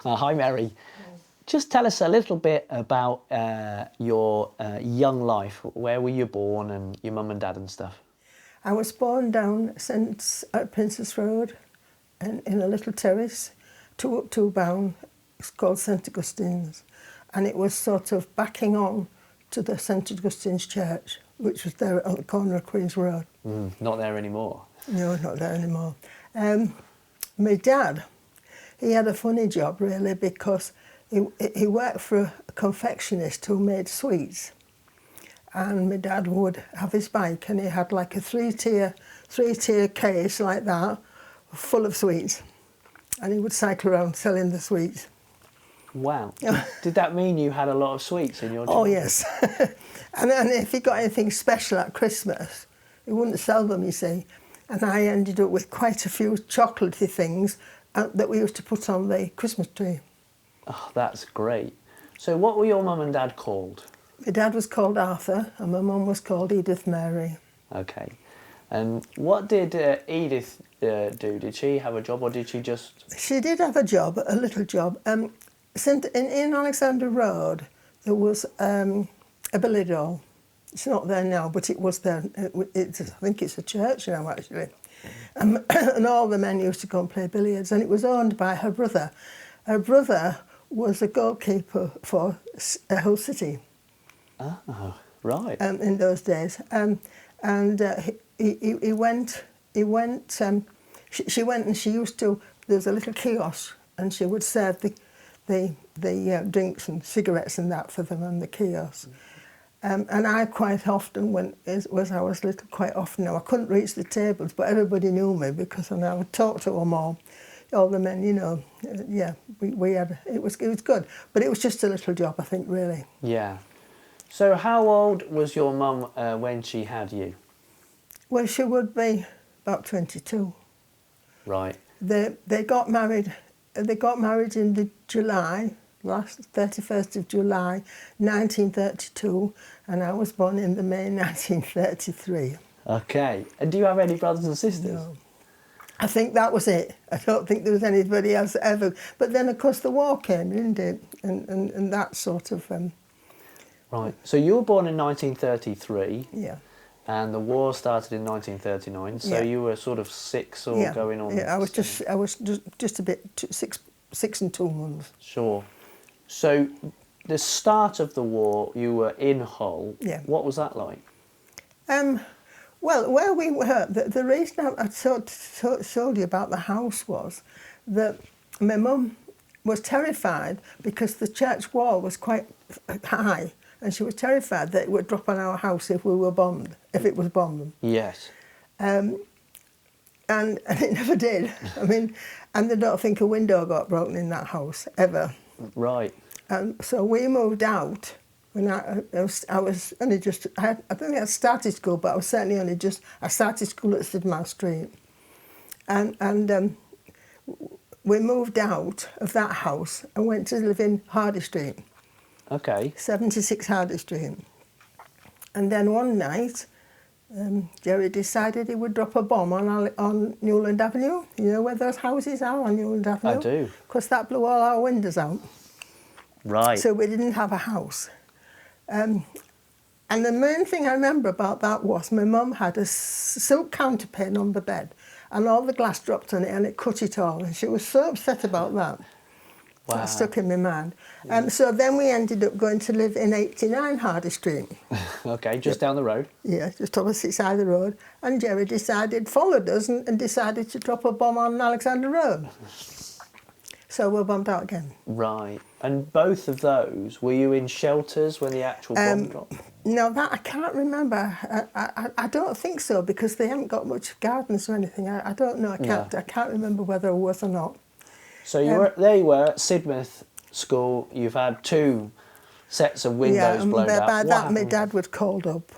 Hi, Mary. Just tell us a little bit about your young life. Where were you born and your mum and dad and stuff? I was born down at Princess Road in a little terrace, two bound. It's called St Augustine's, and it was sort of backing on to the St Augustine's Church, which was there on the corner of Queen's Road. Not there anymore. No, not there anymore. My dad, he had a funny job really, because he worked for a confectionist who made sweets. And my dad would have his bike, and he had like a three-tier case like that, full of sweets. And he would cycle around selling the sweets. Wow. Did that mean you had a lot of sweets in your job? Oh, yes. and if he got anything special at Christmas, he wouldn't sell them, you see. And I ended up with quite a few chocolatey things that we used to put on the Christmas tree. Oh, that's great. So what were your mum and dad called? My dad was called Arthur, and my mum was called Edith Mary. Okay. And what did Edith do? Did she have a job, or did she just... She did have a job, a little job. In Alexander Road, there was a billiard hall. It's not there now, but it was there. I think it's a church now, actually. And all the men used to go and play billiards, and it was owned by her brother. Her brother was a goalkeeper for Hull City. Oh, right. In those days. He went, she went and she used to, there was a little kiosk, and she would serve the drinks and cigarettes and that for them on the kiosk. And I quite often went, I was little, quite often now, I couldn't reach the tables, but everybody knew me because I would talk to them all the men, you know. We had, it was good, but it was just a little job, I think, really. Yeah. So how old was your mum when she had you? Well, she would be about 22. Right. They got married. They got married in the July, last 31st of July, 1932, and I was born in the May 1933. Okay. And do you have any brothers and sisters? No. I think that was it. I don't think there was anybody else ever. But then, of course, the war came, didn't it? And that sort of... Right. So you were born in 1933. Yeah. And the war started in 1939. So you were sort of 6 or going on. Yeah. I was just a bit 6 and 2 months. Sure. So the start of the war, you were in Hull. Yeah. What was that like? Well, where we were, the reason I told you about the house was that my mum was terrified because the church wall was quite high, and she was terrified that it would drop on our house if we were bombed, if it was bombed. Yes. And it never did. I mean, and I don't think a window got broken in that house, ever. Right. And so we moved out when I was only just, I don't think I started school, but I was certainly only just, I started school at Sidmouth Street. And we moved out of that house and went to live in Hardy Street. Okay. 76 Hardy Street. And then one night, Jerry decided he would drop a bomb on Newland Avenue. You know where those houses are on Newland Avenue? I do. Because that blew all our windows out. Right. So we didn't have a house. And the main thing I remember about that was my mum had a silk counterpane on the bed, and all the glass dropped on it and it cut it all. And she was so upset about that. Wow. That stuck in my mind. So then we ended up going to live in 89 Hardy Street. Okay, just down the road. Yeah, just opposite side of the road. And Jerry followed us and decided to drop a bomb on Alexander Road. So we're bombed out again. Right. And both of those, were you in shelters when the actual bomb dropped? No, that I can't remember. I don't think so, because they haven't got much gardens or anything. I don't know. I can't remember whether it was or not. So there you were at Sidmouth School. You've had 2 sets of windows blown out. By that, my dad was called up.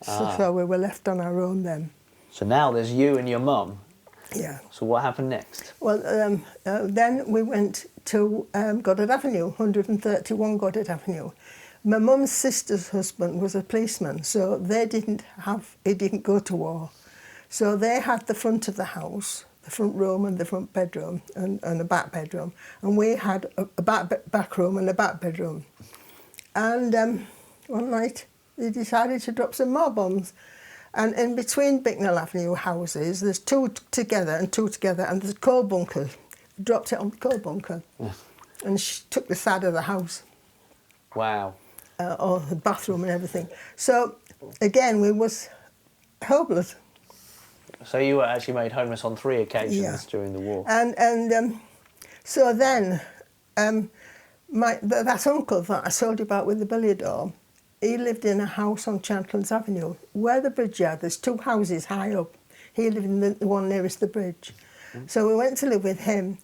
So we were left on our own then. So now there's you and your mum. Yeah. So what happened next? Well, then we went to Goddard Avenue, 131 Goddard Avenue. My mum's sister's husband was a policeman, so he didn't go to war. So they had the front of the house, the front room and the front bedroom and a back bedroom. And we had a back room and a back bedroom. And one night they decided to drop some more bombs. And in between Bicknell Avenue houses, there's two together, and there's a coal bunker. Dropped it on the coal bunker. And she took the side of the house. Wow. Or the bathroom and everything. So, again, we was hopeless. So you were actually made homeless on 3 occasions during the war. And so then, that uncle that I told you about with the billiard hall, he lived in a house on Champlands Avenue. Where the bridge is, there's 2 houses high up. He lived in the one nearest the bridge. So we went to live with him.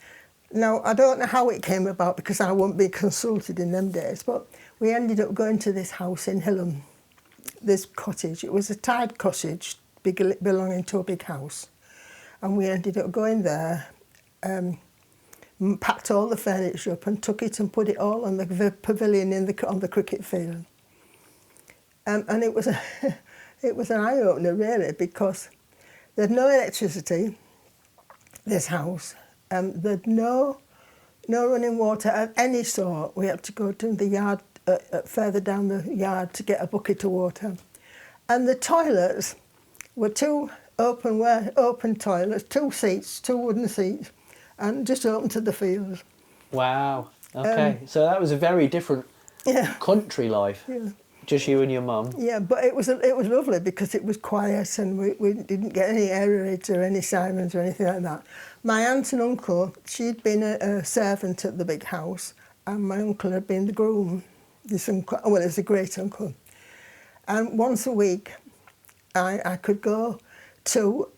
Now, I don't know how it came about because I wouldn't be consulted in them days, but we ended up going to this house in Hillam, this cottage. It was a tied cottage belonging to a big house. And we ended up going there, packed all the furniture up and took it and put it all on the pavilion on the cricket field. And it was it was an eye-opener, really, because there'd no electricity, this house. There'd no running water of any sort. We had to go to the yard, further down the yard to get a bucket of water. And the toilets were 2 open toilets, 2 seats, 2 wooden seats, and just open to the fields. Wow. Okay. So that was a very different country life. Yeah. Just you and your mum. Yeah, but it was lovely because it was quiet and we didn't get any air raids or any sirens or anything like that. My aunt and uncle, she'd been a servant at the big house, and my uncle had been the groom. This uncle, well, it's a great uncle. And once a week, I could go to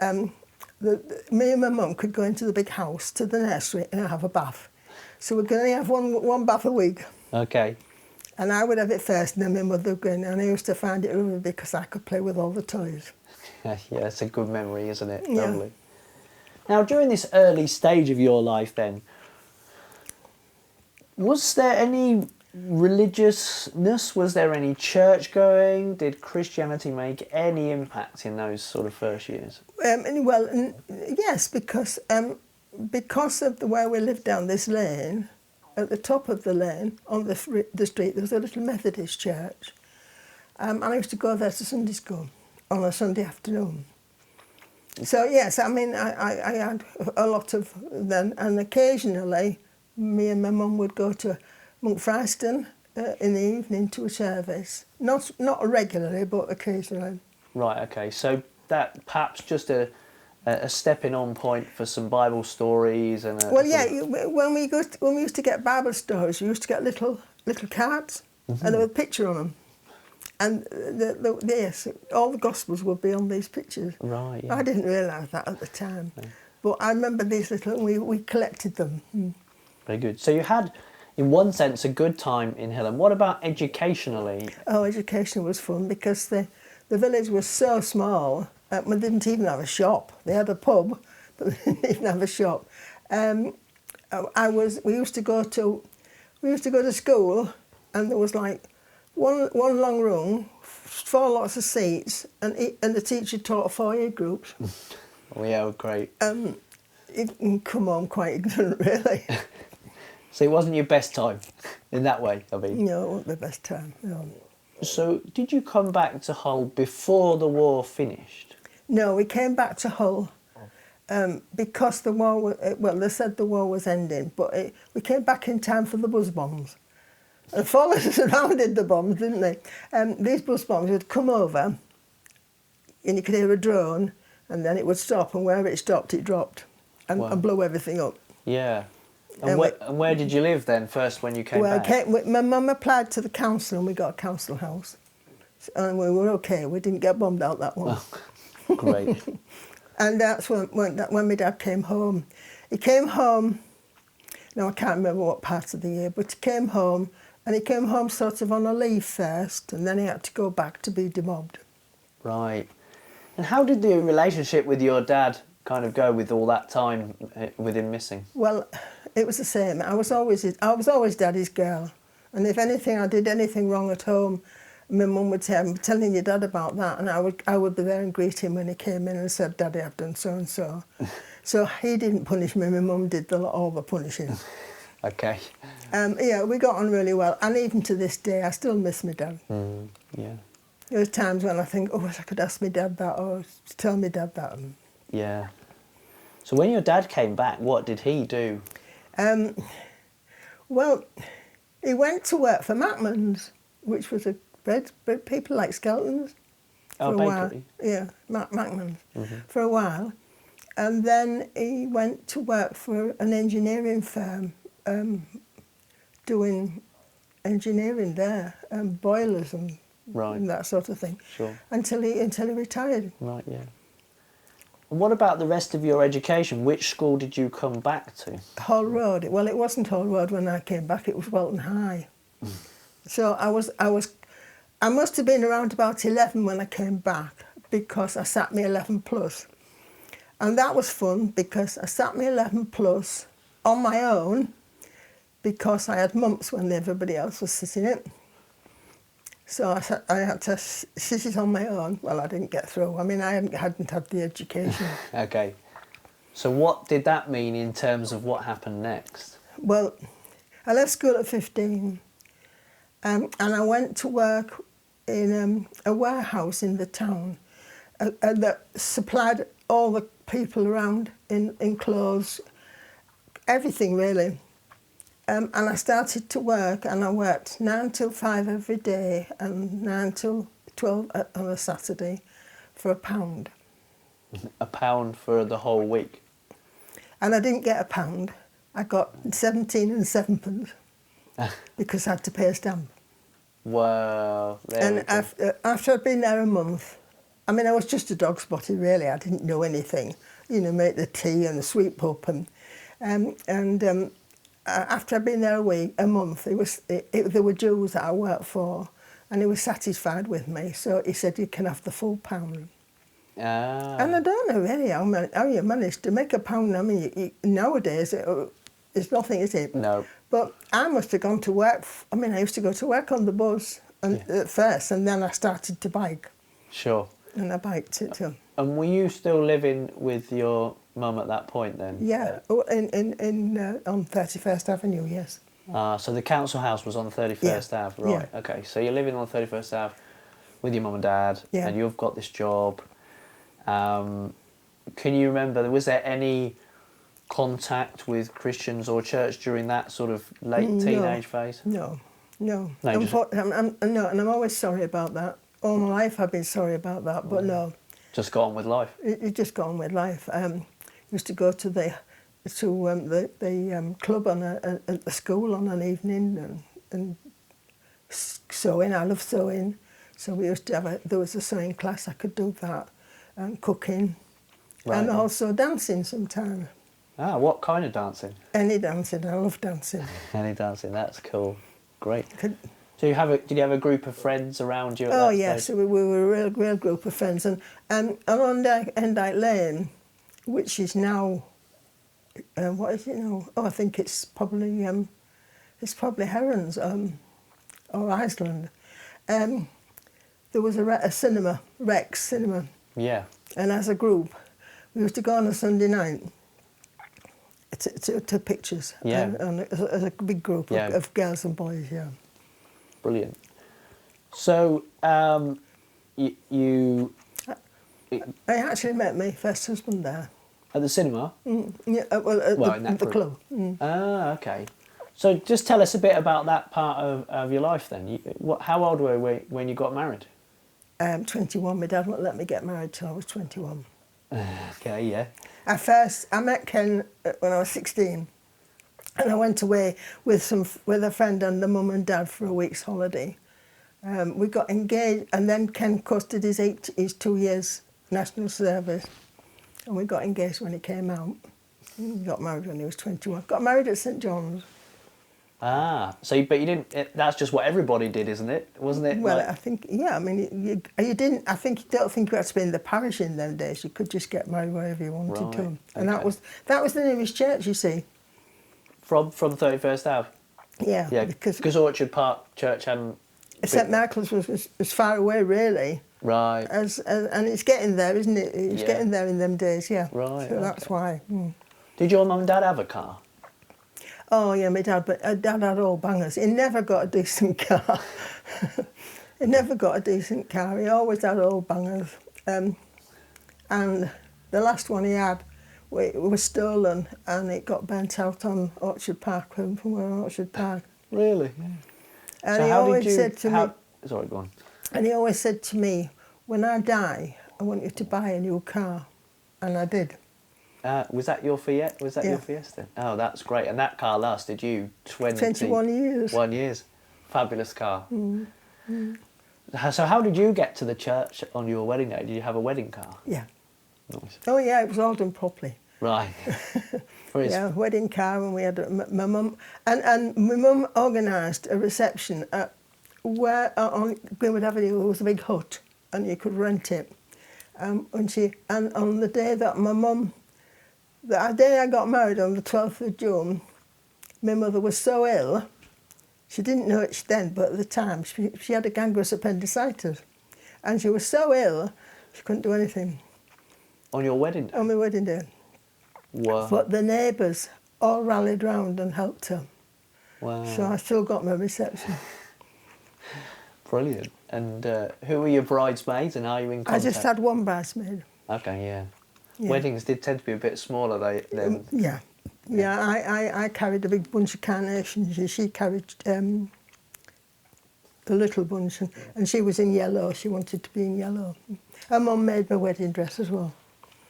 me and my mum could go into the big house to the nursery and have a bath. So we're going to have one bath a week. Okay. And I would have it first, and then my mother would go in, and I used to find it lovely because I could play with all the toys. Yeah, it's a good memory, isn't it? Yeah. Lovely. Now, during this early stage of your life then, was there any religiousness? Was there any church going? Did Christianity make any impact in those sort of first years? Yes, because of the way we lived down this lane, at the top of the lane, on the street, there was a little Methodist church. And I used to go there to Sunday school on a Sunday afternoon. So, yes, I mean, I had a lot of them. And occasionally, me and my mum would go to Monkfryston in the evening to a service. Not regularly, but occasionally. Right, okay. So that perhaps just a stepping on point for some Bible stories and. When we used to get Bible stories, we used to get little cards, and there was a picture on them, and yes, all the Gospels would be on these pictures. Right. Yeah. I didn't realise that at the time, but I remember these little. We collected them. Very good. So you had, in one sense, a good time in Hillam. What about educationally? Oh, education was fun because the village was so small. We didn't even have a shop. They had a pub, but they didn't even have a shop. We used to go to school, and there was like one long room, 4 lots of seats, and the teacher taught 4 year groups. Oh yeah, great. You can come home quite ignorant, really. So it wasn't your best time, in that way, I mean. No, it wasn't the best time. No. So did you come back to Hull before the war finished? No, we came back to Hull because the war. They said the war was ending, but we came back in time for the buzz bombs. And followers surrounded the bombs, didn't they? These buzz bombs would come over, and you could hear a drone, and then it would stop, and wherever it stopped, it dropped, and blew everything up. Yeah. And where did you live then, first, when you came back? My mum applied to the council, and we got a council house. And we were okay. We didn't get bombed out that one. Oh, great. And that's when my dad came home. He came home, now I can't remember what part of the year, but he came home, and he came home sort of on a leave first, and then he had to go back to be demobbed. Right. And how did the relationship with your dad kind of go with all that time with him missing? Well, it was the same. I was always Daddy's girl, and if anything, I did anything wrong at home, my mum would say, I'm telling your dad about that, and I would be there and greet him when he came in and said, Daddy, I've done so and so. So he didn't punish me, my mum did all the punishing. Okay. Yeah, we got on really well, and even to this day, I still miss my dad. Yeah. There's times when I think, oh, I wish I could ask my dad that, or tell my dad that. Yeah. So when your dad came back, what did he do? Well, he went to work for Macman's, which was a bread people like skeletons. Oh, For a while. bakery. Yeah, Macman's for a while. And then he went to work for an engineering firm, doing engineering there, boilers and that sort of thing. Sure. Until he retired. Right, yeah. And what about the rest of your education? Which school did you come back to? Hall Road. Well, it wasn't Hall Road when I came back. It was Welton High. So I must have been around about 11 when I came back, because I sat me 11 plus. And that was fun, because I sat me 11 plus on my own, because I had mumps when everybody else was sitting it. So I had to sit it on my own. Well, I didn't get through. I mean, I hadn't had the education. Okay. So what did that mean in terms of what happened next? Well, I left school at 15, and I went to work in a warehouse in the town that supplied all the people around in clothes, everything really. And I started to work, and I worked 9 till 5 every day and 9 till 12 on a Saturday for £1. £1 for the whole week? And I didn't get £1. I got 17 and 7pence because I had to pay a stamp. Wow. And after I'd been there a month, I mean, I was just a dog spotter, really. I didn't know anything. You know, make the tea and the sweep up. After I'd been there a month, there were Jews that I worked for, and he was satisfied with me. So he said, you can have the full £1. Ah. And I don't know really how you managed to make £1. I mean, nowadays, it's nothing, is it? No. But I must have gone to work. I mean, I used to go to work on the bus at first, and then I started to bike. Sure. And I biked it too. And were you still living with your mum at that point then? Yeah, on 31st Avenue, yes. So the council house was on 31st Ave, right? Yeah. Okay, so you're living on 31st Ave with your mum and dad, Yeah. and you've got this job. Can you remember, was there any contact with Christians or church during that sort of late teenage phase? No. No, No, and I'm always sorry about that. All my life I've been sorry about that, but no. Just got on with life? It just got on with life. Used to go to the club at the school on an evening and sewing. I love sewing. So we used to there was a sewing class, I could do that, and cooking, and also dancing sometimes. Ah, what kind of dancing? Any dancing, I love dancing. Any dancing, that's cool. Great. So did you have a group of friends around you at that Oh stage? yes, we were a real group of friends, and on Endyke Lane, which is now, what is it now? Oh, I think it's probably Herons or Iceland. There was a cinema, Rex Cinema. Yeah. And as a group, we used to go on a Sunday night to pictures. Yeah. As a big group of girls and boys, yeah. Brilliant. So, you... I actually met my first husband there. At the cinema? Yeah, at the club. Ah, okay. So just tell us a bit about that part of your life then. How old were you when you got married? 21. My dad wouldn't let me get married till I was 21. Okay, yeah. I met Ken when I was 16, and I went away with a friend and the mum and dad for a week's holiday. We got engaged, and then Ken, of course, did his 2 years national service, and we got engaged when he came out. He got married when he was 21. Got married at St John's. Ah, but you didn't. That's just what everybody did, isn't it? Wasn't it? Well, I think, yeah. I mean, you didn't. I think you don't think you had to be in the parish in them days. You could just get married wherever you wanted to, and that was the nearest church. You see. From 31st Ave. Yeah. Yeah, because Orchard Park Church hadn't St Michael's was as far away, really, Right. and it's getting there, isn't it? It's Yeah. getting there in them days, yeah. Right, So that's okay. why. Did your mum and dad have a car? Oh, yeah, my dad, but Dad had all bangers. He never got a decent car. He never got a decent car. He always had all bangers. And the last one he had was stolen, and it got bent out on Orchard Park, from Orchard Park. Really? Yeah. And So he how always did you... said to me, Sorry, go on. and he always said to me, when I die, I want you to buy a new car. And I did. Was that your Fiat? Was that Yeah. your Fiesta? Oh, that's great. And that car lasted you 21 years. 1 years. Fabulous car. So how did you get to the church on your wedding day? Did you have a wedding car? Yeah. Nice. Oh, yeah, it was all done properly. Right. Yeah, wedding car, and we had my mum, and my mum organised a reception at where on Greenwood Avenue. There was a big hut, and you could rent it. And on the day that the day I got married on the 12th of June, my mother was so ill. She didn't know it then, but at the time she had a gangrenous appendicitis, and she was so ill she couldn't do anything. On your wedding day? On my wedding day. Wow. But the neighbours all rallied round and helped her. Wow. So I still got my reception. Brilliant. And who were your bridesmaids, and are you in I contact? just had one bridesmaid. Okay, yeah. Yeah. Weddings did tend to be a bit smaller than... Yeah. Yeah, I carried a big bunch of carnations, and she carried a little bunch, and she was in yellow. She wanted to be in yellow. Her mum made my wedding dress as well.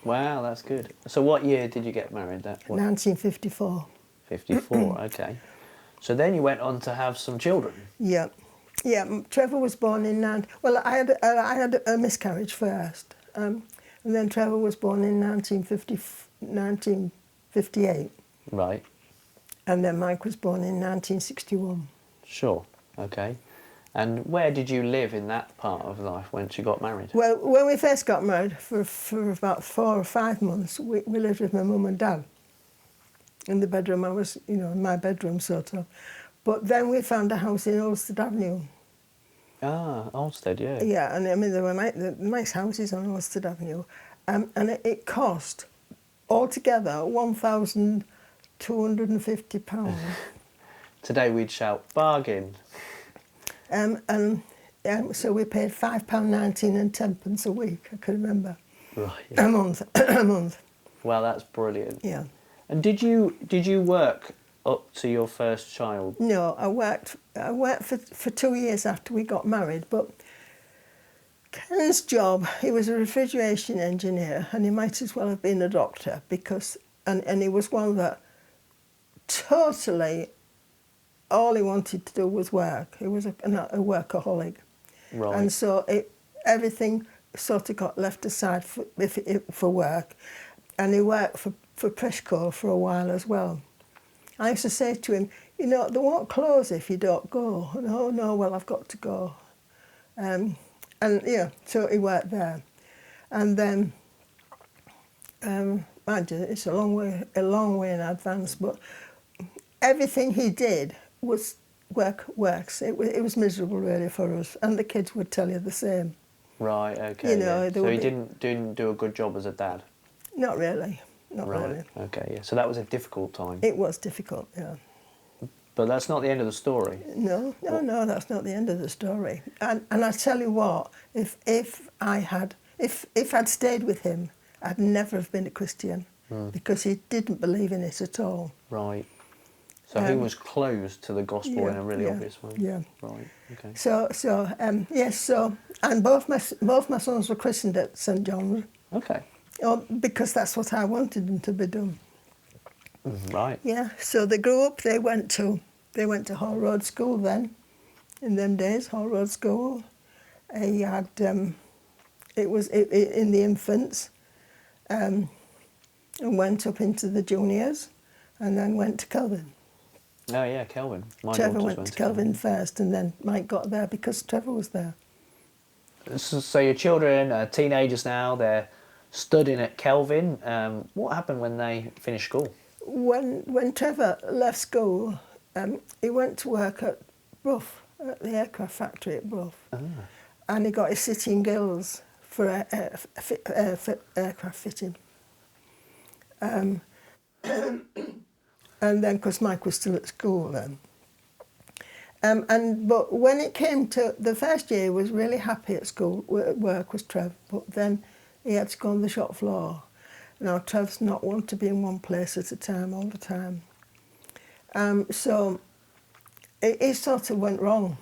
Wow, that's good. So what year did you get married? 1954. 54, okay. So then you went on to have some children. Yeah. Yeah, Trevor was born in... I had a miscarriage first, and then Trevor was born in 1958. Right. And then Mike was born in 1961. Sure, okay. And where did you live in that part of life once you got married? Well, when we first got married, for about 4 or 5 months, we lived with my mum and dad. In the bedroom, I was, in my bedroom, sort of. But then we found a house in Olstead Avenue. Ah, Olstead, yeah. Yeah, and I mean, there were nice houses on Olstead Avenue. And it cost, altogether, £1,250. Today we'd shout, bargain. So we paid £5.19 and 10p a week, I can remember. Right. Yeah. A month. A month. Well, that's brilliant. Yeah. And did you work up to your first child? No, I worked for 2 years after we got married, but Ken's job, he was a refrigeration engineer, and he might as well have been a doctor, because and he was one that totally all he wanted to do was work. He was a workaholic. Right. And so everything sort of got left aside for work, and he worked for Preshco for a while as well. I used to say to him, they won't close if you don't go. And, oh no, well, I've got to go. And yeah, so he worked there. And then, mind you, it's a long way in advance, but everything he did was works. It was miserable really for us, and the kids would tell you the same. Right, okay. Yeah. So he didn't do a good job as a dad? Not really. Not right. really. Okay, yeah. So that was a difficult time. It was difficult, yeah. But that's not the end of the story. No, that's not the end of the story. And I tell you what, if I'd stayed with him, I'd never have been a Christian, because he didn't believe in it at all. Right. So he was closed to the gospel in a really obvious way. Yeah. Right. Okay. And both my sons were christened at St John's. Okay. Because that's what I wanted them to be done. Right. Yeah. So they grew up. They went to Hall Road School then. In them days, Hall Road School. He had it was in the infants, and went up into the juniors, and then went to Kelvin. Oh yeah, Kelvin. Trevor went to Kelvin first, and then Mike got there because Trevor was there. So your children are teenagers now. They're studying at Kelvin. What happened when they finished school? When Trevor left school, he went to work at Rough at the aircraft factory at Bluff. Ah. And he got his sitting gills for aircraft fitting. And then, because Mike was still at school then. But when it came to the first year, he was really happy at school, at work was Trev, but then he had to go on the shop floor. Now, Trev's not one to be in one place at a time, all the time. So it sort of went wrong,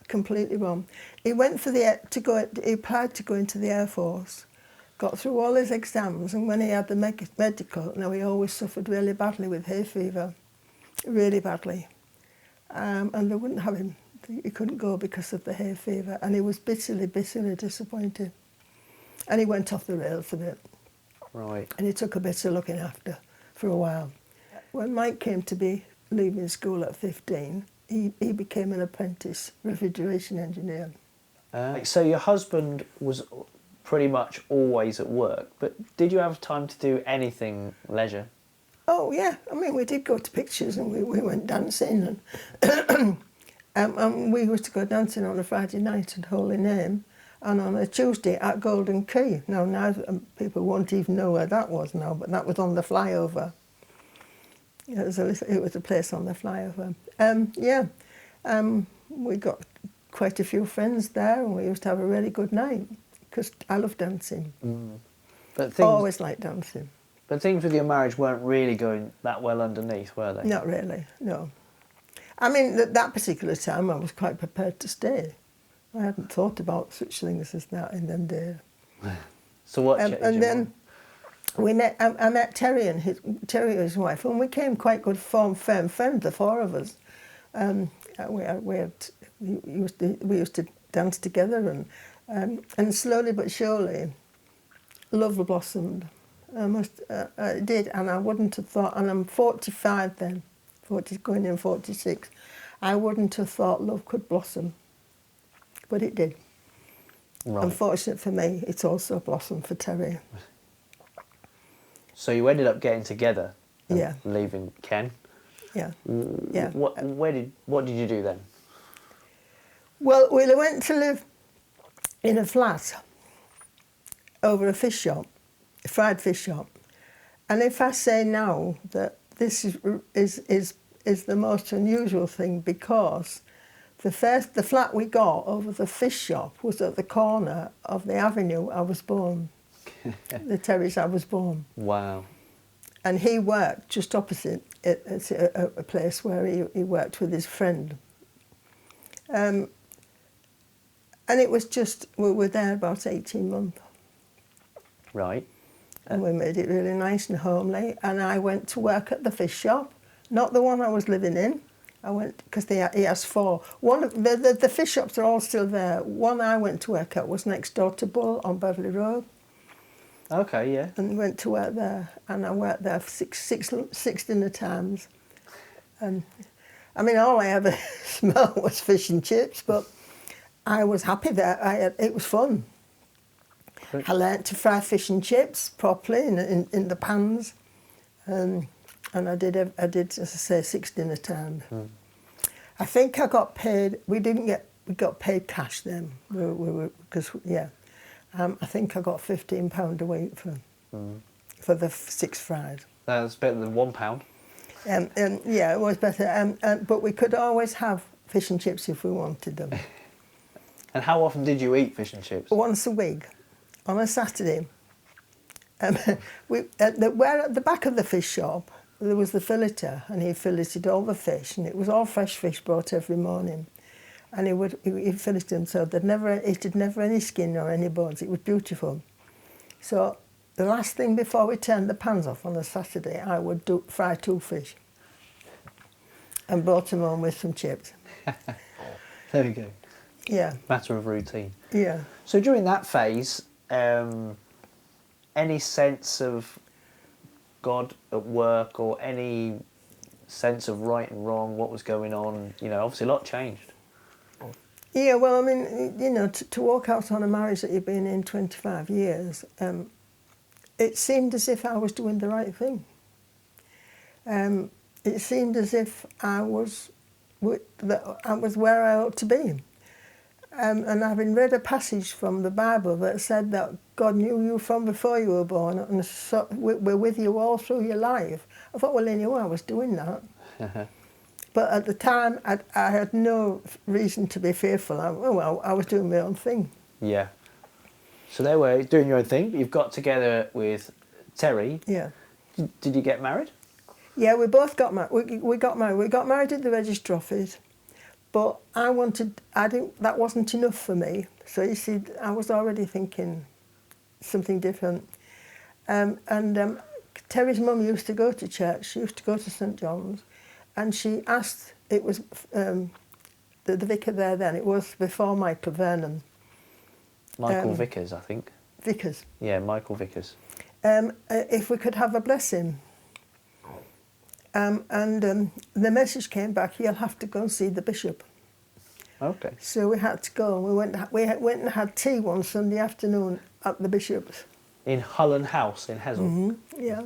completely wrong. He went for he applied to go into the Air Force, got through all his exams, and when he had the medical, now he always suffered really badly with hay fever, really badly. And they wouldn't have him. He couldn't go because of the hay fever, and he was bitterly, bitterly disappointed. And he went off the rails a bit. Right. And he took a bit of looking after for a while. When Mike came to be leaving school at 15, he became an apprentice refrigeration engineer. So your husband was pretty much always at work, but did you have time to do anything leisure? Oh, yeah. I mean, we did go to pictures and we went dancing. And we used to go dancing on a Friday night at Holy Name and on a Tuesday at Golden Key. Now people won't even know where that was now, but that was on the flyover. It was a place on the flyover. We got quite a few friends there and we used to have a really good night because I love dancing. But always liked dancing. But things with your marriage weren't really going that well underneath, were they? Not really, no. I mean, at that particular time I was quite prepared to stay. I hadn't thought about such things as that in them days. So what changed and your then mind? I met Terry and his wife, and we became quite good firm friends, the four of us. We used to dance together, and slowly but surely, love blossomed. It did, and I wouldn't have thought. And I'm 45 then, going in 46. I wouldn't have thought love could blossom, but it did. Right. Unfortunate for me, it's also blossomed for Terry. So you ended up getting together, and Yeah. leaving Ken. Yeah, yeah. What did you do then? Well, we went to live in a flat over a fish shop, a fried fish shop. And if I say now that this is the most unusual thing, because the flat we got over the fish shop was at the corner of the avenue I was born, the terrace I was born. Wow. And he worked just opposite a place where he worked with his friend. And it was just, we were there about 18 months. Right. And we made it really nice and homely. And I went to work at the fish shop, not the one I was living in. I went, because he has four. The fish shops are all still there. One I went to work at was next door to Bull on Beverley Road. Okay, yeah. And went to work there. And I worked there for six dinner times. And I mean, all I ever smelled was fish and chips, but I was happy there. It was fun. I learnt to fry fish and chips properly in the pans, and I did, as I say, 6 dinner times. I think I got paid. We got paid cash then. I think I got £15 a week for the 6 fries. That's better than £1. Yeah, it was better. But we could always have fish and chips if we wanted them. And how often did you eat fish and chips? Once a week, on a Saturday. At the back of the fish shop, there was the filleter, and he filleted all the fish, and it was all fresh fish brought every morning. And he filleted them so it had never any skin or any bones. It was beautiful. So the last thing before we turned the pans off on a Saturday, I would fry 2 fish and brought them home with some chips. There we go. Yeah. Matter of routine. Yeah. So during that phase, any sense of God at work or any sense of right and wrong, what was going on? You know, obviously a lot changed. Yeah, well, I mean, you know, to walk out on a marriage that you've been in 25 years, it seemed as if I was doing the right thing. It seemed as if I was that I was where I ought to be. And having read a passage from the Bible that said that God knew you from before you were born and so we're with you all through your life, I thought, well, he knew I was doing that. But at the time, I had no reason to be fearful. I was doing my own thing. Yeah. So they were doing your own thing. You've got together with Terry. Yeah. Did you get married? Yeah, we both got married. We got married. We got married at the registry office. But that wasn't enough for me. So you see, I was already thinking something different. Terry's mum used to go to church. She used to go to St John's. And she asked, it was the vicar there then, it was before Michael Vernon. Michael Vickers, I think. Vickers. Yeah, Michael Vickers. If we could have a blessing. The message came back, you'll have to go and see the bishop. Okay. So we had to go. We went and had tea one Sunday afternoon at the bishop's. In Hullen House in Hessel. Mm-hmm, yeah.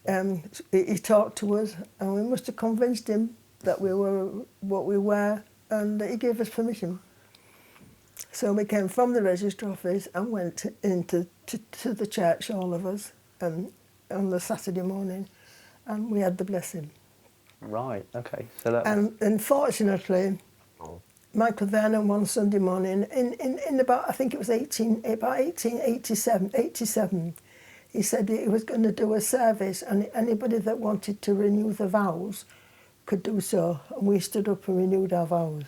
And he talked to us, and we must have convinced him that we were what we were, and he gave us permission. So we came from the registry office and went into the church, all of us, on the Saturday morning, and we had the blessing. Right. Okay. So that. And unfortunately, Michael Vernon one Sunday morning in about, I think it was 1887, he said he was going to do a service, and anybody that wanted to renew the vows could do so. And we stood up and renewed our vows.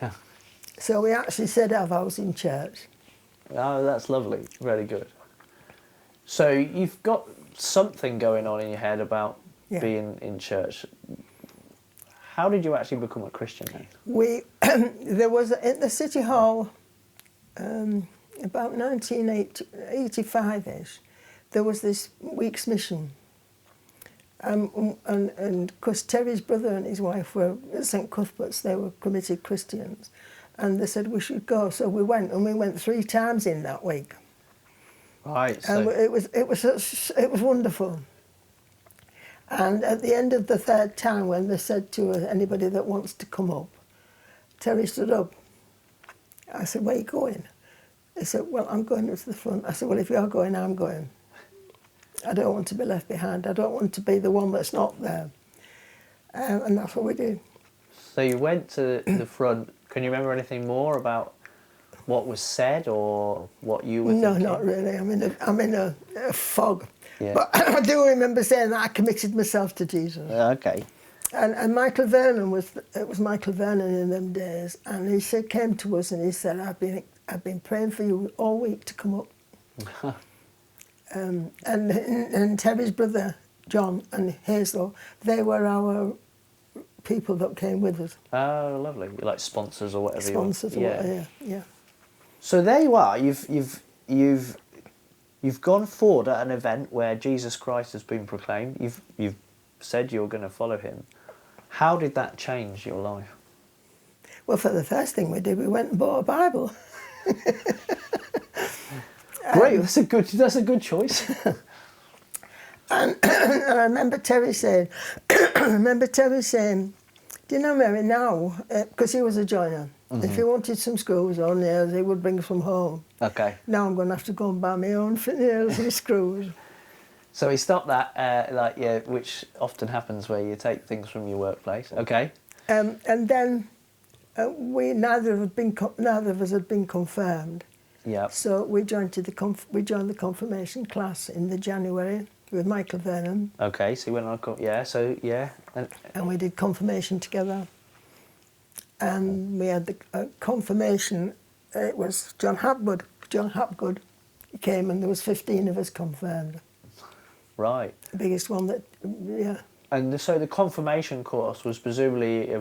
Yeah. So we actually said our vows in church. Oh, that's lovely. Very good. So you've got something going on in your head about being in church. How did you actually become a Christian then? There was at the City Hall, about 1985-ish, there was this week's mission. And because Terry's brother and his wife were at St Cuthbert's, they were committed Christians. And they said we should go, so we went, and we went 3 times in that week. Right. And it was wonderful. And at the end of the 3rd time, when they said to us, anybody that wants to come up, Terry stood up. I said, where are you going? He said, well, I'm going to the front. I said, well, if you're going, I'm going. I don't want to be left behind. I don't want to be the one that's not there. And that's what we did. So you went to the front. Can you remember anything more about what was said or what you were thinking? No, not really. I'm in a fog. Yeah. But I do remember saying that I committed myself to Jesus. Okay. And Michael Vernon was Michael Vernon in them days, and he came to us and he said, I've been praying for you all week to come up. And Terry's brother John and Hazel, they were our people that came with us. Oh, lovely! Like sponsors or whatever. Sponsors, or whatever, yeah. So there you are. You've gone forward at an event where Jesus Christ has been proclaimed. You've said you're going to follow him. How did that change your life? Well, for the first thing we did, we went and bought a Bible. Great, that's a good choice. And I remember Terry saying, do you know, Mary, now, because he was a joiner, if he wanted some screws or nails, he would bring them from home. Okay. Now I'm going to have to go and buy my own nails and screws. So he stopped that, which often happens where you take things from your workplace. Okay. And then neither of us had been confirmed. Yeah. So we joined the confirmation class in the January with Michael Vernon. Okay, so you went on And we did confirmation together. And we had the confirmation, it was John Hapgood came, and there was 15 of us confirmed. Right. The biggest one that, yeah. And so the confirmation course was presumably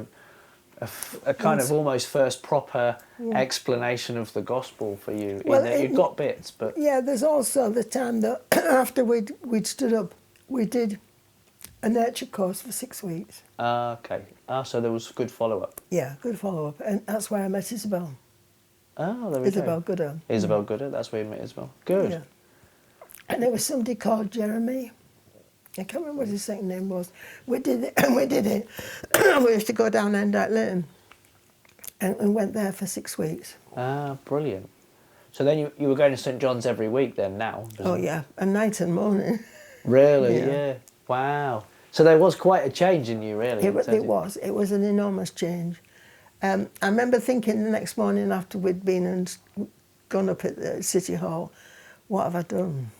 a kind of almost first proper explanation of the gospel for you. Well, You've got bits, but... Yeah, there's also the time that after we'd stood up, we did a nurture course for 6 weeks. Okay. So there was good follow-up. Yeah, good follow-up. And that's where I met Isabel. Oh, there we Isabel go. Gooder. Isabel Gooder, that's where you met Isabel. Good. Yeah. And there was somebody called Jeremy. I can't remember what his second name was. We did it. We did it. We used to go down Endike Lane and went there for 6 weeks. Ah, brilliant. So then you were going to St John's every week then now? Oh yeah, and night and morning. Really? Yeah. Yeah. Wow. So there was quite a change in you, really. It was an enormous change. I remember thinking the next morning after we'd been and gone up at the City Hall, what have I done?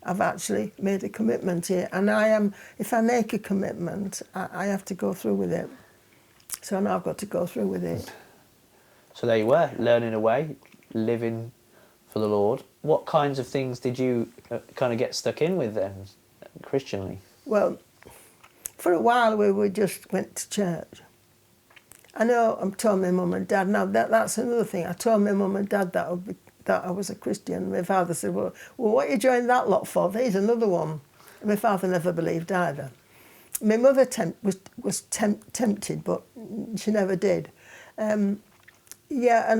I've actually made a commitment here, and if I make a commitment, I have to go through with it. So now I've got to go through with it. So there you were, learning away, living for the Lord. What kinds of things did you kind of get stuck in with then, Christianly? Well, for a while we just went to church. I know I told my mum and dad, now that's another thing, I told my mum and dad that I was a Christian. My father said, well, what are you joining that lot for? There's another one. And my father never believed either. My mother was tempted, but she never did. And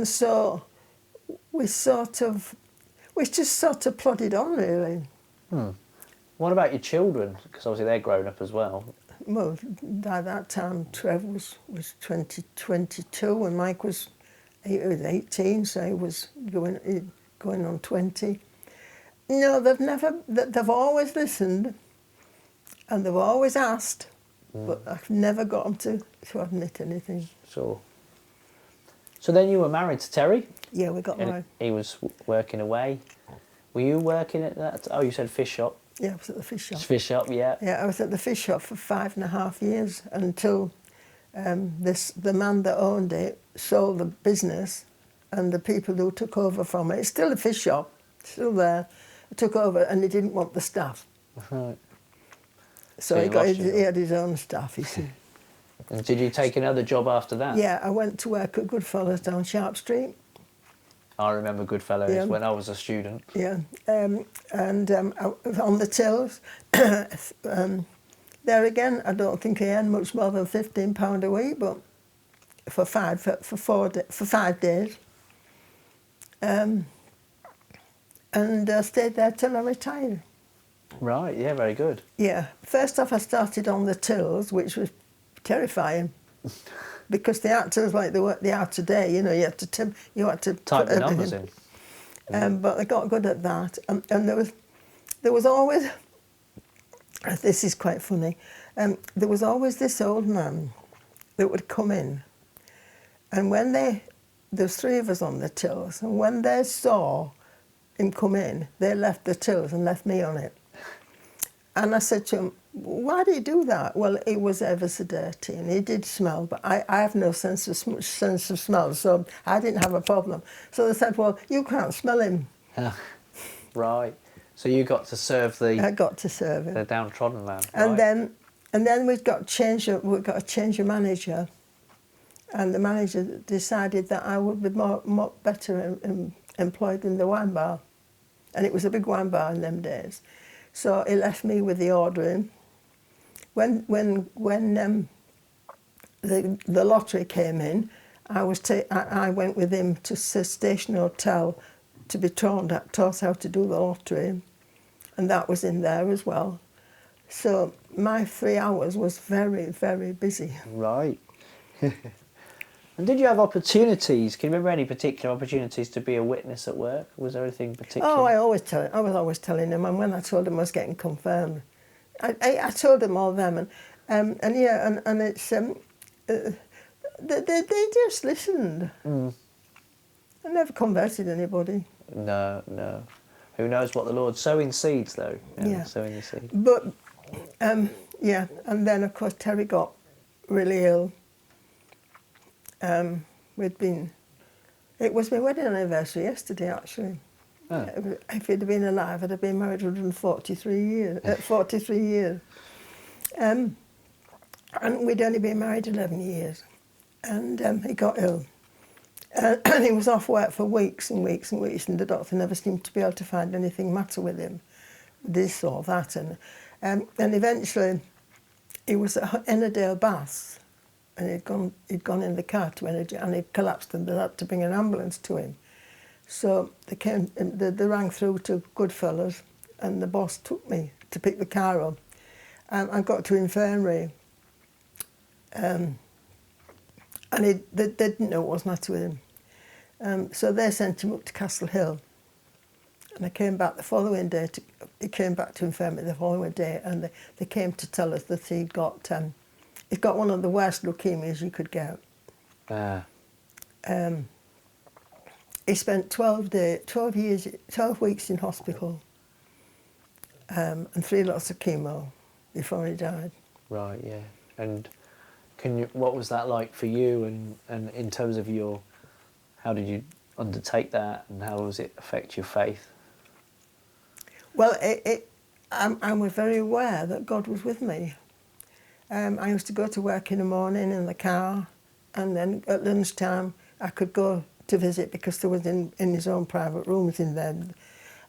so we just sort of plodded on, really. What about your children? Because obviously they're grown up as well. Well, by that time, Trev was 22 and Mike was 18, so he was going on 20. No, they've always listened and they've always asked, but I've never got them to admit anything. So then you were married to Terry? Yeah, we got married. He was working away. Were you working at that? Oh, you said fish shop. Yeah, I was at the fish shop. Fish shop, yeah. Yeah, I was at the fish shop for 5.5 years until the man that owned it sold the business, and the people who took over from it, it's still a fish shop, still there, took over, and he didn't want the staff. Right. So he had his own staff, you see. And did you take another job after that? Yeah, I went to work at Goodfellas down Sharp Street. I remember Goodfellows Yeah. when I was a student. Yeah, and I was on the tills. There again, I don't think I earned much more than £15 a week, but for 5 days. And I stayed there till I retired. Right, yeah, very good. Yeah, first off I started on the tills, which was terrifying. Because the actors, like they are today, you had to Type the numbers in. But I got good at that, and there was always. This is quite funny. There was always this old man that would come in, and when there was 3 of us on the tills, and when they saw him come in, they left the tills and left me on it. And I said to him, why do you do that? Well, it was ever so dirty and he did smell, but I have no sense of smell, so I didn't have a problem. So they said, well, you can't smell him. Right. So you got to serve I got to serve him. the downtrodden man. And right. then we got to change a manager, and the manager decided that I would be more better employed in the wine bar. And it was a big wine bar in them days. So he left me with the ordering. When the lottery came in, I went with him to the Station Hotel to be taught how to do the lottery, and that was in there as well. So my 3 hours was very, very busy. Right. And did you have opportunities? Can you remember any particular opportunities to be a witness at work? Was there anything particular? Oh, I was always telling him, and when I told him I was getting confirmed, I told him all them, and it's they just listened. I never converted anybody. No. Who knows what the Lord's sowing seeds though? Yeah. Sowing the seed. But yeah, and then of course Terry got really ill. It was my wedding anniversary yesterday, actually. Oh. If he'd been alive, I'd have been married 43 years. And we'd only been married 11 years. And he got ill. And he was off work for weeks and weeks and weeks, and the doctor never seemed to be able to find anything matter with him, this or that. And eventually, he was at Ennerdale Baths, and he'd gone in the car to Energy, and he'd collapsed, and they had to bring an ambulance to him. So they rang through to Goodfellas, and the boss took me to pick the car up. I got to infirmary, and they didn't know what was the matter with him. So they sent him up to Castle Hill. And I came back the following day. He came back to infirmary the following day, and they came to tell us that he'd got one of the worst leukemias you could get. He spent 12 weeks in hospital, and 3 lots of chemo before he died. Right, yeah. And what was that like for you, and in terms of how did you undertake that, and how does it affect your faith? Well, I was very aware that God was with me. I used to go to work in the morning in the car, and then at lunchtime I could go to visit because there was in his own private rooms in there.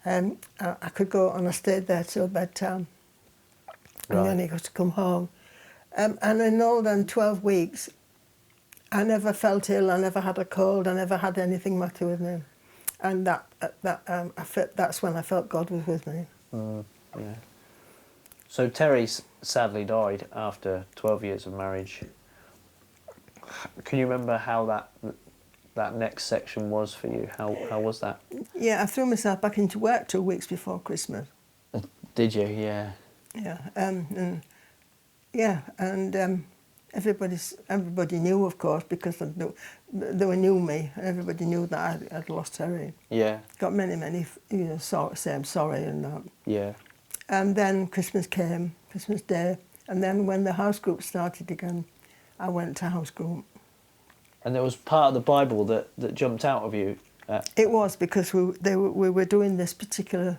I could go and I stayed there till bedtime, and then he got to come home. And in all them 12 weeks, I never felt ill. I never had a cold. I never had anything matter with me, and that's when I felt God was with me. Yeah. So Terry sadly died after 12 years of marriage. Can you remember how that next section was for you? How was that? Yeah, I threw myself back into work 2 weeks before Christmas. Did you? Yeah. Yeah, and everybody knew, of course, because they knew me. Everybody knew that I'd lost Terry. Yeah. Got many, saying sorry and that. Yeah. And then Christmas came, Christmas Day, and then when the house group started again, I went to house group. And there was part of the Bible that jumped out of you. It was because we were doing this particular.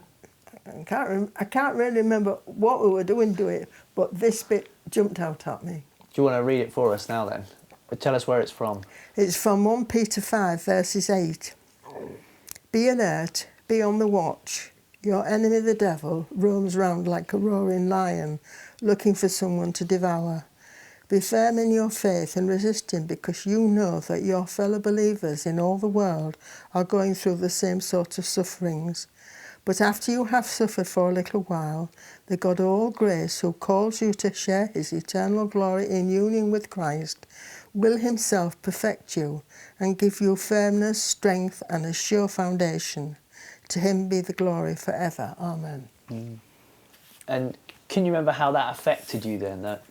I can't really remember what we were doing to it, but this bit jumped out at me. Do you want to read it for us now then? Tell us where it's from. It's from 1 Peter 5, verses 8. Be alert, be on the watch. Your enemy the devil roams round like a roaring lion, looking for someone to devour. Be firm in your faith and resist him, because you know that your fellow believers in all the world are going through the same sort of sufferings. But after you have suffered for a little while, the God of all grace, who calls you to share his eternal glory in union with Christ, will himself perfect you and give you firmness, strength, and a sure foundation. To him be the glory forever. Amen. And can you remember how that affected you then? That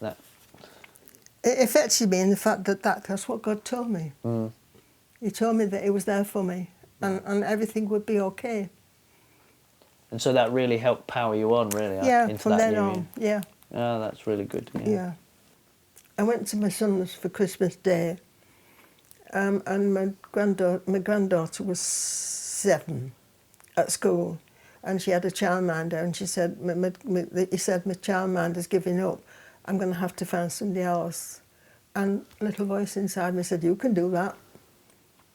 It affected me in the fact that's what God told me. He told me that he was there for me, and everything would be okay. And so that really helped power you on, really, Yeah, into from that then union. on, yeah. Oh, that's really good. Yeah. I went to my son's for Christmas Day, and my granddaughter was 7 at school, and she had a childminder, and she said, he said, my childminder's giving up. I'm going to have to find somebody else. And a little voice inside me said, you can do that.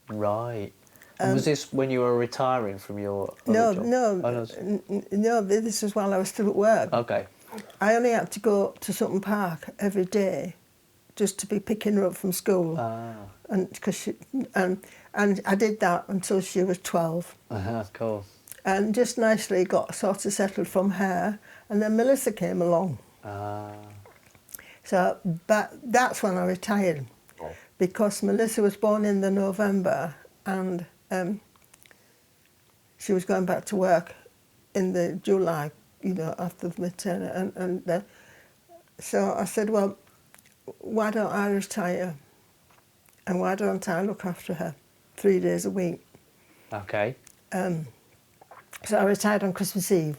Right. And was this when you were retiring from your other job? No, this was while I was still at work. Okay. I only had to go to Sutton Park every day just to be picking her up from school. And I did that until she was 12. Cool. And just nicely got sort of settled from her, and then Melissa came along. So that's when I retired, because Melissa was born in the November, and she was going back to work in the July, after the maternity. And so I said, well, why don't I retire? And why don't I look after her 3 days a week? Okay. So I retired on Christmas Eve.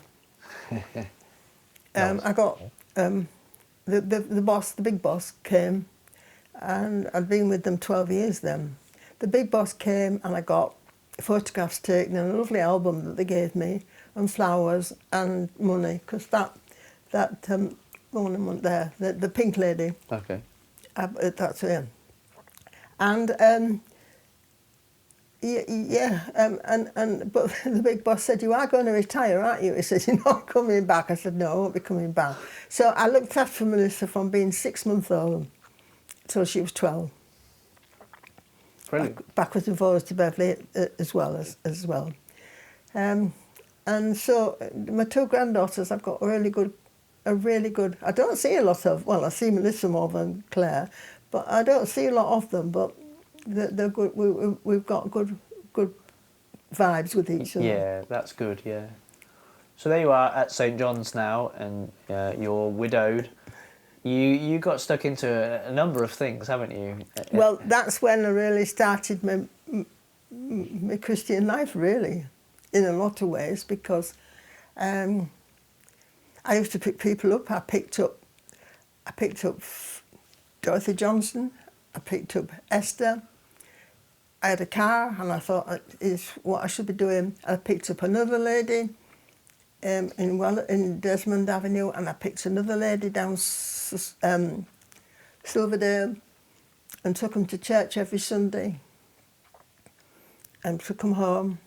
I got the boss, the big boss came, and I'd been with them 12 years then. The big boss came, and I got photographs taken and a lovely album that they gave me, and flowers and money, because that woman there, the pink lady. Okay. That's her. And but the big boss said, you are going to retire, aren't you? He said, you're not coming back. I said, no, I won't be coming back. So I looked after Melissa from being 6 months old till she was 12. Brilliant. Backwards and forwards to Beverley as well. And so my 2 granddaughters, I've got really good a really good. I don't see a lot of. Well, I see Melissa more than Claire, but I don't see a lot of them. But they're good. We've got good vibes with each other. Yeah, that's good, yeah. So there you are at St John's now, and you're widowed. You got stuck into a number of things, haven't you? Well, that's when I really started my Christian life, really, in a lot of ways, because I used to pick people up. I picked up Dorothy Johnson. I picked up Esther. I had a car, and I thought is what I should be doing. I picked up another lady in Desmond Avenue, and I picked another lady down Silverdale, and took them to church every Sunday, and took them home.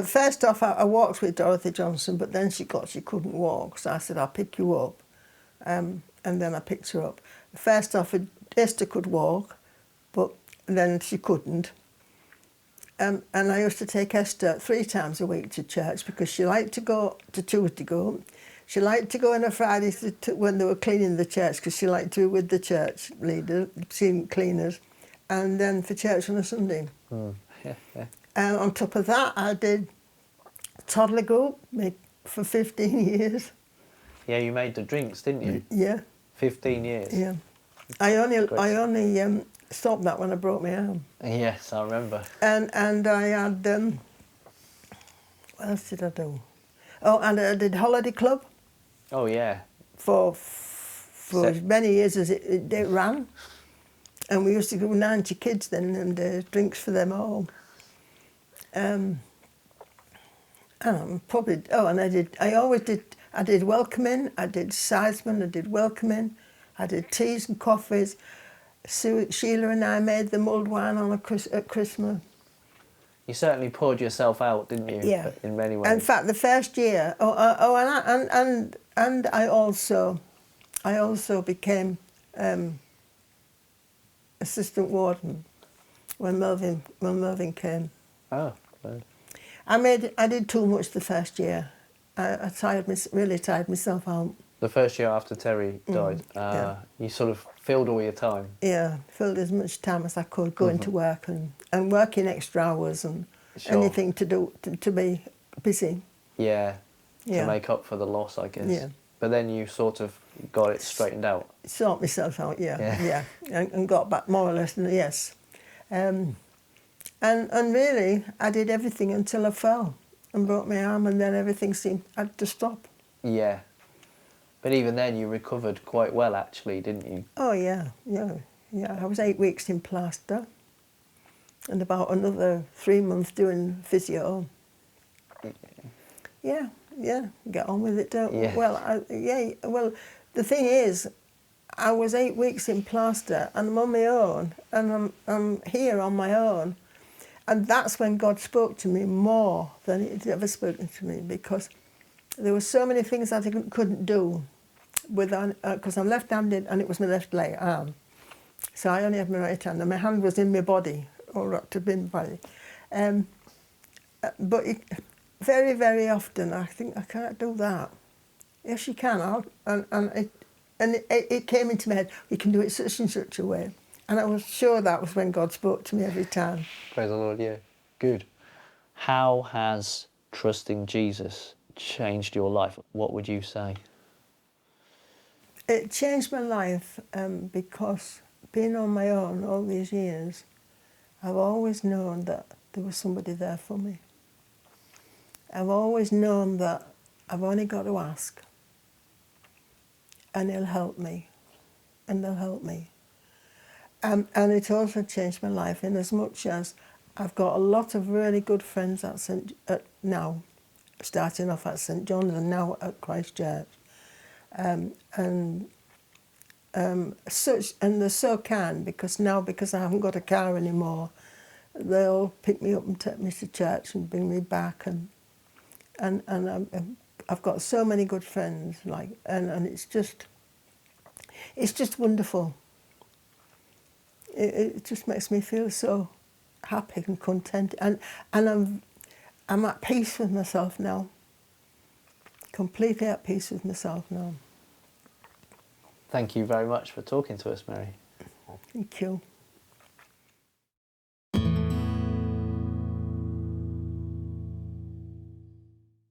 First off, I walked with Dorothy Johnson, but then she couldn't walk, so I said, I'll pick you up. And then I picked her up. First off, Esther could walk, but then she couldn't. And I used to take Esther 3 times a week to church because she liked to go to Tuesday go. She liked to go on a Friday when they were cleaning the church because she liked to be with the church leader, seeing cleaners, and then for church on a Sunday. And on top of that, I did toddler group for 15 years. Yeah, you made the drinks, didn't you? Yeah. 15 years. Yeah. I only stopped that when I broke my arm. Yes, I remember. And I had what else did I do? Oh, and I did holiday club. Oh yeah. For as many years as it ran, and we used to go 90 kids then, and drinks for them all. And I did welcoming, I did sidesman, I did welcoming, I did teas and coffees. Sheila and I made the mulled wine at Christmas. You certainly poured yourself out, didn't you? Yeah. In many ways. In fact, the first year, and I also became assistant warden when Melvin came. Oh, good. I did too much the first year. I really tired myself out. The first year after Terry died, yeah. you sort of filled all your time. Yeah, filled as much time as I could going to work and working extra hours and anything to do to be busy. Yeah, Yeah. to make up for the loss, I guess. Yeah. But then you sort of got it straightened out. Sort myself out, yeah. And got back more or less, yes. And really, I did everything until I fell and broke my arm, and then everything had to stop. Yeah. But even then, you recovered quite well, actually, didn't you? Oh, yeah. I was 8 weeks in plaster and about another 3 months doing physio. Yeah, get on with it, don't we? Yeah. Well, the thing is, I was 8 weeks in plaster and I'm on my own, and I'm here on my own. And that's when God spoke to me more than He'd ever spoken to me, because there were so many things that I couldn't do because I'm left-handed and it was my left leg arm. So I only had my right hand, and my hand was in my body, all wrapped up in my body. But very, very often I think I can't do that. Yes, you can. It came into my head, you can do it such and such a way. And I was sure that was when God spoke to me every time. Praise the Lord, yeah. Good. How has trusting Jesus changed your life? What would you say? It changed my life because being on my own all these years, I've always known that there was somebody there for me. I've always known that I've only got to ask, and He'll help me, and they'll help me. And it also changed my life in as much as I've got a lot of really good friends now, starting off at St John's and now at Christ Church. And they're so kind because I haven't got a car anymore, they all pick me up and take me to church and bring me back, and I've got so many good friends, and it's just wonderful. It just makes me feel so happy and content, and I'm at peace with myself now. completely at peace with myself now. Thank you very much for talking to us, Mary. Thank you.